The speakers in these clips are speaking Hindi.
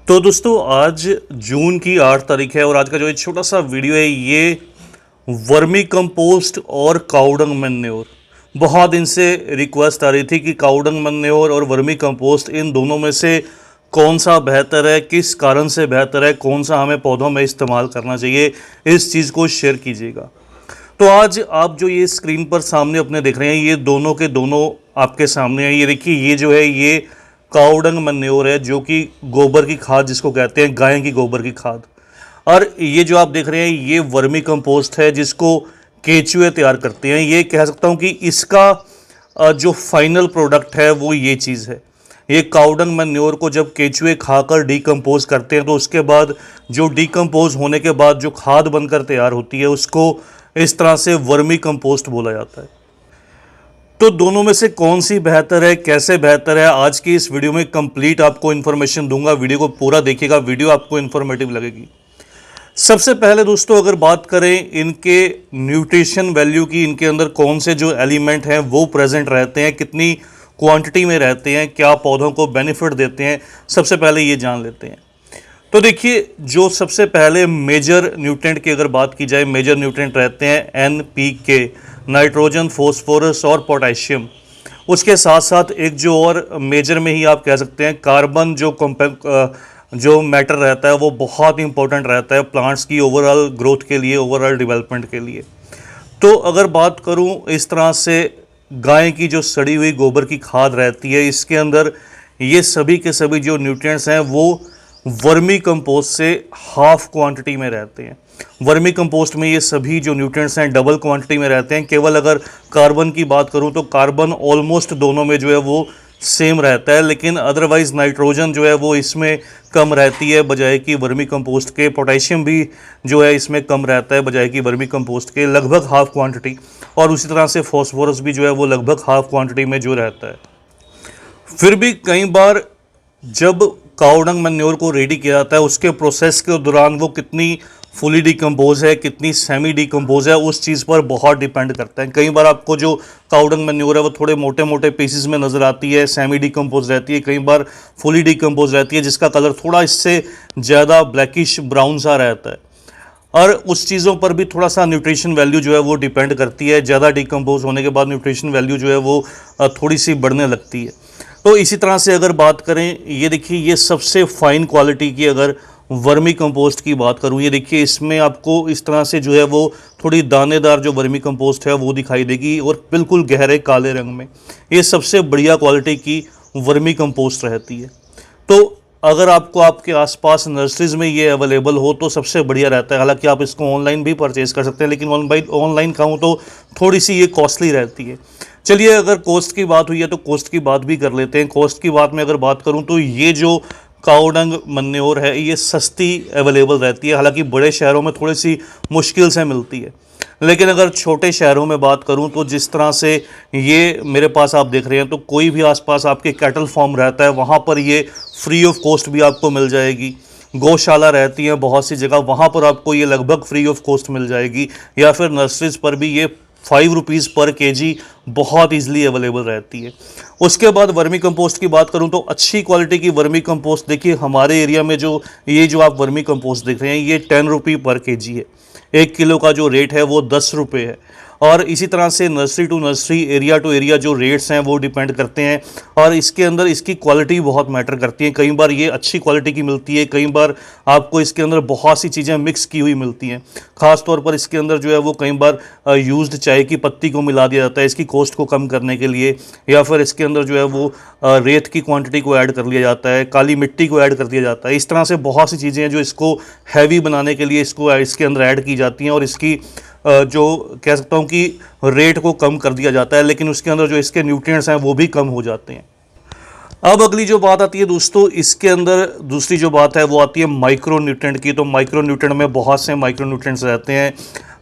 तो दोस्तों आज जून की 8 तारीख है और आज का जो ये छोटा सा वीडियो है ये वर्मी कंपोस्ट और काउडंग मैन्योर। बहुत दिन से रिक्वेस्ट आ रही थी कि काउडंग मैन्योर और वर्मी कंपोस्ट इन दोनों में से कौन सा बेहतर है, किस कारण से बेहतर है, कौन सा हमें पौधों में इस्तेमाल करना चाहिए, इस चीज़ को शेयर कीजिएगा। तो आज आप जो ये स्क्रीन पर सामने अपने देख रहे हैं ये दोनों के दोनों आपके सामने हैं। ये देखिए, ये जो है ये काउडंग मैन्योर है, जो कि गोबर की खाद जिसको कहते हैं, गाय की गोबर की खाद। और ये जो आप देख रहे हैं ये वर्मी कंपोस्ट है जिसको केचुए तैयार करते हैं। ये कह सकता हूँ कि इसका जो फाइनल प्रोडक्ट है वो ये चीज़ है। ये काउडंग मैन्योर को जब केचुए खाकर डिकम्पोज करते हैं तो उसके बाद जो डिकम्पोज होने के बाद जो खाद बनकर तैयार होती है उसको इस तरह से वर्मी कंपोस्ट बोला जाता है। तो दोनों में से कौन सी बेहतर है, कैसे बेहतर है, आज की इस वीडियो में कंप्लीट आपको इन्फॉर्मेशन दूंगा। वीडियो को पूरा देखिएगा, वीडियो आपको इन्फॉर्मेटिव लगेगी। सबसे पहले दोस्तों अगर बात करें इनके न्यूट्रिशन वैल्यू की, इनके अंदर कौन से जो एलिमेंट हैं वो प्रेजेंट रहते हैं, कितनी क्वांटिटी में रहते हैं, क्या पौधों को बेनिफिट देते हैं, सबसे पहले ये जान लेते हैं। तो देखिए, जो सबसे पहले मेजर न्यूट्रेंट की अगर बात की जाए, मेजर न्यूट्रेंट रहते हैं NPK, नाइट्रोजन, फॉस्फोरस और पोटेशियम। उसके साथ साथ एक जो और मेजर में ही आप कह सकते हैं कार्बन, जो मैटर रहता है वो बहुत इंपॉर्टेंट रहता है प्लांट्स की ओवरऑल ग्रोथ के लिए, ओवरऑल डेवलपमेंट के लिए। तो अगर बात करूं इस तरह से, गाय की जो सड़ी हुई गोबर की खाद रहती है इसके अंदर ये सभी के सभी जो न्यूट्रिएंट्स हैं वो वर्मी कंपोस्ट से हाफ क्वांटिटी में रहते हैं। वर्मी कंपोस्ट में ये सभी जो न्यूट्रिएंट्स हैं डबल क्वांटिटी में रहते हैं। केवल अगर कार्बन की बात करूं तो कार्बन ऑलमोस्ट दोनों में जो है वो सेम रहता है, लेकिन अदरवाइज नाइट्रोजन जो है वो इसमें कम रहती है बजाय कि वर्मी कंपोस्ट के। पोटेशियम भी जो है इसमें कम रहता है बजाय कि वर्मी कंपोस्ट के, लगभग हाफ क्वांटिटी। और उसी तरह से फॉस्फोरस भी जो है वो लगभग हाफ क्वांटिटी में जो रहता है। फिर भी कई बार जब काउडंग मैन्योर को रेडी किया जाता है उसके प्रोसेस के दौरान वो कितनी फुली डिकम्पोज है, कितनी सेमी डिकम्पोज है, उस चीज़ पर बहुत डिपेंड करता है। कई बार आपको जो काउडंग मैन्योर है वो थोड़े मोटे मोटे पीसेस में नज़र आती है, सेमी डिकम्पोज रहती है, कई बार फुली डिकम्पोज रहती है जिसका कलर थोड़ा इससे ज़्यादा ब्लैकिश ब्राउन सा रहता है। और उस चीज़ों पर भी थोड़ा सा न्यूट्रिशन वैल्यू जो है वो डिपेंड करती है। ज़्यादा डिकम्पोज होने के बाद न्यूट्रिशन वैल्यू जो है वो थोड़ी सी बढ़ने लगती है। तो इसी तरह से अगर बात करें, ये देखिए, ये सबसे फाइन क्वालिटी की अगर वर्मी कंपोस्ट की बात करूं, ये देखिए इसमें आपको इस तरह से जो है वो थोड़ी दानेदार जो वर्मी कंपोस्ट है वो दिखाई देगी और बिल्कुल गहरे काले रंग में। ये सबसे बढ़िया क्वालिटी की वर्मी कंपोस्ट रहती है। तो अगर आपको आपके आसपास नर्सरीज में ये अवेलेबल हो तो सबसे बढ़िया रहता है। हालांकि आप इसको ऑनलाइन भी परचेज़ कर सकते हैं, लेकिन ऑनलाइन कहूँ तो थोड़ी सी ये कॉस्टली रहती है। चलिए, अगर कॉस्ट की बात हुई है तो कॉस्ट की बात भी कर लेते हैं। कॉस्ट की बात में अगर बात करूं तो ये जो काउडंग मैन्योर है ये सस्ती अवेलेबल रहती है। हालांकि बड़े शहरों में थोड़ी सी मुश्किल से मिलती है, लेकिन अगर छोटे शहरों में बात करूं तो जिस तरह से ये मेरे पास आप देख रहे हैं, तो कोई भी आसपास आपके कैटल फार्म रहता है वहाँ पर ये फ्री ऑफ कॉस्ट भी आपको मिल जाएगी। गौशाला रहती हैं बहुत सी जगह, वहाँ पर आपको ये लगभग फ्री ऑफ कॉस्ट मिल जाएगी। या फिर नर्सरीज पर भी ये 5 रुपीज़ पर केजी बहुत ईजिली अवेलेबल रहती है। उसके बाद वर्मी कंपोस्ट की बात करूं तो अच्छी क्वालिटी की वर्मी कंपोस्ट, देखिए हमारे एरिया में जो ये जो आप वर्मी कंपोस्ट देख रहे हैं ये 10 रुपये पर केजी है। 1 किलो का जो रेट है वो 10 रुपये है। और इसी तरह से nursery to nursery, area to area जो रेट्स हैं वो डिपेंड करते हैं। और इसके अंदर इसकी क्वालिटी बहुत मैटर करती है। कई बार ये अच्छी क्वालिटी की मिलती है, कई बार आपको इसके अंदर बहुत सी चीज़ें मिक्स की हुई मिलती हैं। ख़ास तौर पर इसके अंदर जो है वो कई बार यूज्ड चाय की पत्ती को मिला दिया जाता है इसकी कॉस्ट को कम करने के लिए, या फिर इसके अंदर जो है वो रेत की क्वांटिटी को ऐड कर लिया जाता है, काली मिट्टी को ऐड कर दिया जाता है। इस तरह से बहुत सी चीज़ें हैं जो इसको हैवी बनाने के लिए इसके अंदर ऐड की जाती हैं और इसकी जो कह सकता हूँ कि रेट को कम कर दिया जाता है, लेकिन उसके अंदर जो इसके न्यूट्रिएंट्स हैं वो भी कम हो जाते हैं। अब अगली जो बात आती है दोस्तों, इसके अंदर दूसरी जो बात है वो आती है माइक्रो न्यूट्रिएंट की। तो माइक्रो न्यूट्रिएंट में बहुत से माइक्रो न्यूट्रिएंट्स रहते हैं।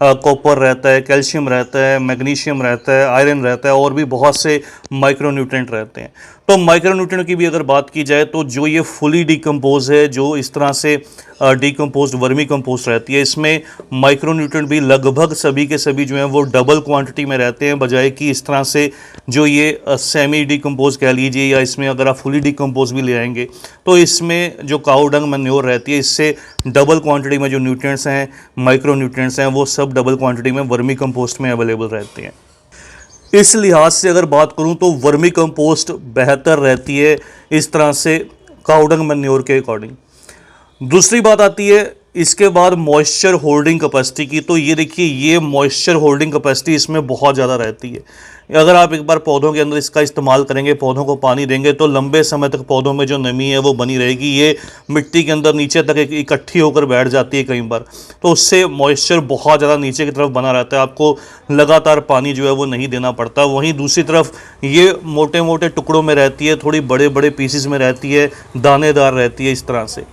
कॉपर रहता है, कैल्शियम रहता है, मैग्नीशियम रहता है, आयरन रहता है और भी बहुत से माइक्रो न्यूट्रिएंट रहते हैं। तो माइक्रोन्यूट्रिएंट की भी अगर बात की जाए तो जो ये फुली डिकम्पोज है, जो इस तरह से डिकम्पोज वर्मी कंपोस्ट रहती है, इसमें माइक्रोन्यूट्रिएंट भी लगभग सभी के सभी जो हैं वो डबल क्वांटिटी में रहते हैं, बजाय कि इस तरह से जो ये सेमी डिकम्पोज कह लीजिए, या इसमें अगर आप फुली डिकम्पोज भी ले आएंगे तो इसमें जो काऊ डंग मैन्योर रहती है, इससे डबल क्वांटिटी में जो न्यूट्रिएंट्स हैं, माइक्रोन्यूट्रिएंट्स हैं, वो सब डबल क्वांटिटी में वर्मी कंपोस्ट में अवेलेबल रहते हैं। इस लिहाज से अगर बात करूं तो वर्मी कंपोस्ट बेहतर रहती है इस तरह से काऊ डंग मैन्योर के अकॉर्डिंग। दूसरी बात आती है इसके बाद मॉइस्चर होल्डिंग कैपेसिटी की। तो ये देखिए, ये मॉइस्चर होल्डिंग कैपेसिटी इसमें बहुत ज़्यादा रहती है। अगर आप एक बार पौधों के अंदर इसका इस्तेमाल करेंगे, पौधों को पानी देंगे, तो लंबे समय तक पौधों में जो नमी है वो बनी रहेगी। ये मिट्टी के अंदर नीचे तक इकट्ठी होकर बैठ जाती है कई बार, तो उससे मॉइस्चर बहुत ज़्यादा नीचे की तरफ बना रहता है, आपको लगातार पानी जो है वो नहीं देना पड़ता। वहीं दूसरी तरफ ये मोटे मोटे टुकड़ों में रहती है, थोड़ी बड़े बड़े पीसेस में रहती है, दानेदार रहती है इस तरह से।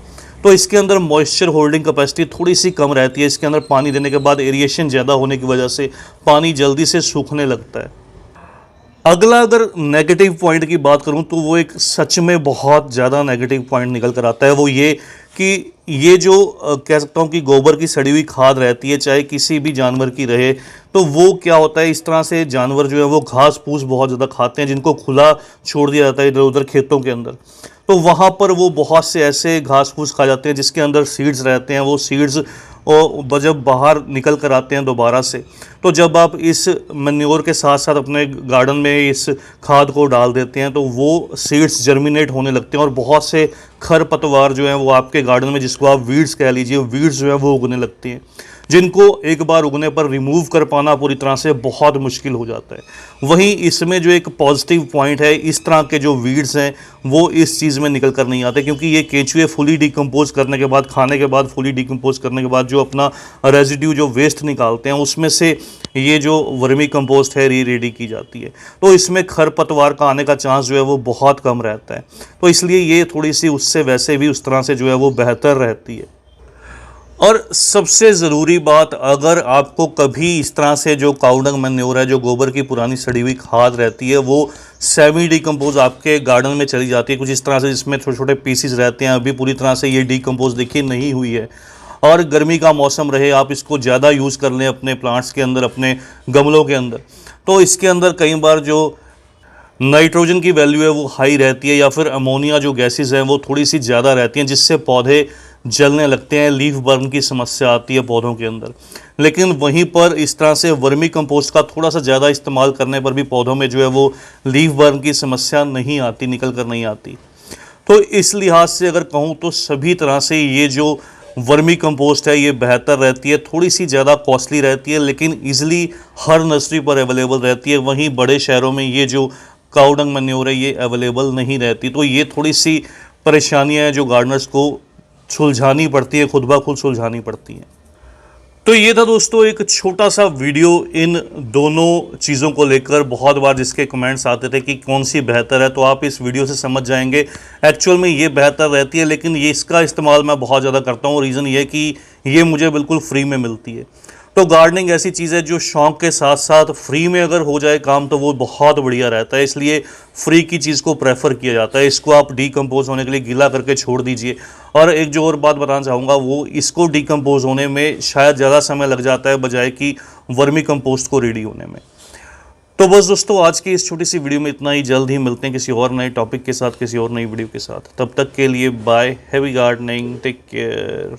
तो इसके अंदर मॉइस्चर होल्डिंग कैपेसिटी थोड़ी सी कम रहती है। इसके अंदर पानी देने के बाद एरिएशन ज़्यादा होने की वजह से पानी जल्दी से सूखने लगता है। अगला अगर नेगेटिव पॉइंट की बात करूं तो वो एक सच में बहुत ज़्यादा नेगेटिव पॉइंट निकल कर आता है। वो ये कि ये जो कह सकता हूँ कि गोबर की सड़ी हुई खाद रहती है, चाहे किसी भी जानवर की रहे, तो वो क्या होता है, इस तरह से जानवर जो है वो घास फूस बहुत ज़्यादा खाते हैं, जिनको खुला छोड़ दिया जाता है इधर उधर खेतों के अंदर। तो वहाँ पर वो बहुत से ऐसे घास फूस खा जाते हैं जिसके अंदर सीड्स रहते हैं। वो सीड्स और जब बाहर निकल कर आते हैं दोबारा से, तो जब आप इस मैन्योर के साथ साथ अपने गार्डन में इस खाद को डाल देते हैं, तो वो सीड्स जर्मिनेट होने लगते हैं और बहुत से खरपतवार जो हैं वो आपके गार्डन में, जिसको आप वीड्स कह लीजिए, वीड्स जो है वो उगने लगती हैं, जिनको एक बार उगने पर रिमूव कर पाना पूरी तरह से बहुत मुश्किल हो जाता है। वहीं इसमें जो एक पॉजिटिव पॉइंट है, इस तरह के जो वीड्स हैं वो इस चीज़ में निकल कर नहीं आते, क्योंकि ये केंचुए फुली डिकम्पोज करने के बाद, खाने के बाद, फुली डिकम्पोज करने के बाद जो अपना रेजिड्यू जो वेस्ट निकालते हैं, उसमें से ये जो वर्मी कंपोस्ट है रेडी की जाती है। तो इसमें खरपतवार का आने का चांस जो है वो बहुत कम रहता है। तो इसलिए ये थोड़ी सी उससे वैसे भी उस तरह से जो है वो बेहतर रहती है। और सबसे ज़रूरी बात, अगर आपको कभी इस तरह से जो काऊ डंग मैन्योर है, जो गोबर की पुरानी सड़ी हुई खाद रहती है, वो सेमी डिकम्पोज आपके गार्डन में चली जाती है कुछ इस तरह से, जिसमें छोटे छोटे पीसीज रहते हैं, अभी पूरी तरह से ये डिकम्पोज देखिए नहीं हुई है, और गर्मी का मौसम रहे, आप इसको ज़्यादा यूज़ कर लें अपने प्लांट्स के अंदर, अपने गमलों के अंदर, तो इसके अंदर कई बार जो नाइट्रोजन की वैल्यू है वो हाई रहती है, या फिर अमोनिया जो गैसेस हैं वो थोड़ी सी ज़्यादा रहती हैं, जिससे पौधे जलने लगते हैं, लीफ बर्न की समस्या आती है पौधों के अंदर। लेकिन वहीं पर इस तरह से वर्मी कंपोस्ट का थोड़ा सा ज़्यादा इस्तेमाल करने पर भी पौधों में जो है वो लीफ बर्न की समस्या नहीं आती, निकल कर नहीं आती। तो इस लिहाज से अगर कहूँ तो सभी तरह से ये जो वर्मी कंपोस्ट है ये बेहतर रहती है। थोड़ी सी ज़्यादा कॉस्टली रहती है, लेकिन ईजिली हर नर्सरी पर अवेलेबल रहती है। वहीं बड़े शहरों में ये जो काऊ डंग मैन्योर है ये अवेलेबल नहीं रहती। तो ये थोड़ी सी परेशानियां हैं जो गार्डनर्स को सुलझानी पड़ती है, खुद ब खुद सुलझानी पड़ती हैं। तो ये था दोस्तों एक छोटा सा वीडियो इन दोनों चीज़ों को लेकर। बहुत बार जिसके कमेंट्स आते थे कि कौन सी बेहतर है, तो आप इस वीडियो से समझ जाएंगे एक्चुअल में ये बेहतर रहती है, लेकिन ये इसका इस्तेमाल मैं बहुत ज़्यादा करता हूँ। रीज़न ये है कि ये मुझे बिल्कुल फ्री में मिलती है। तो गार्डनिंग ऐसी चीज़ है जो शौक़ के साथ साथ फ्री में अगर हो जाए काम तो वो बहुत बढ़िया रहता है, इसलिए फ्री की चीज़ को प्रेफर किया जाता है। इसको आप डीकम्पोज होने के लिए गीला करके छोड़ दीजिए। और एक जो और बात बताना चाहूँगा, वो इसको डीकम्पोज होने में शायद ज़्यादा समय लग जाता है बजाय कि वर्मी कंपोस्ट को रेडी होने में। तो बस दोस्तों, आज की इस छोटी सी वीडियो में इतना ही। जल्द ही मिलते हैं किसी और नए टॉपिक के साथ, किसी और नई वीडियो के साथ। तब तक के लिए bye, heavy gardening, take care.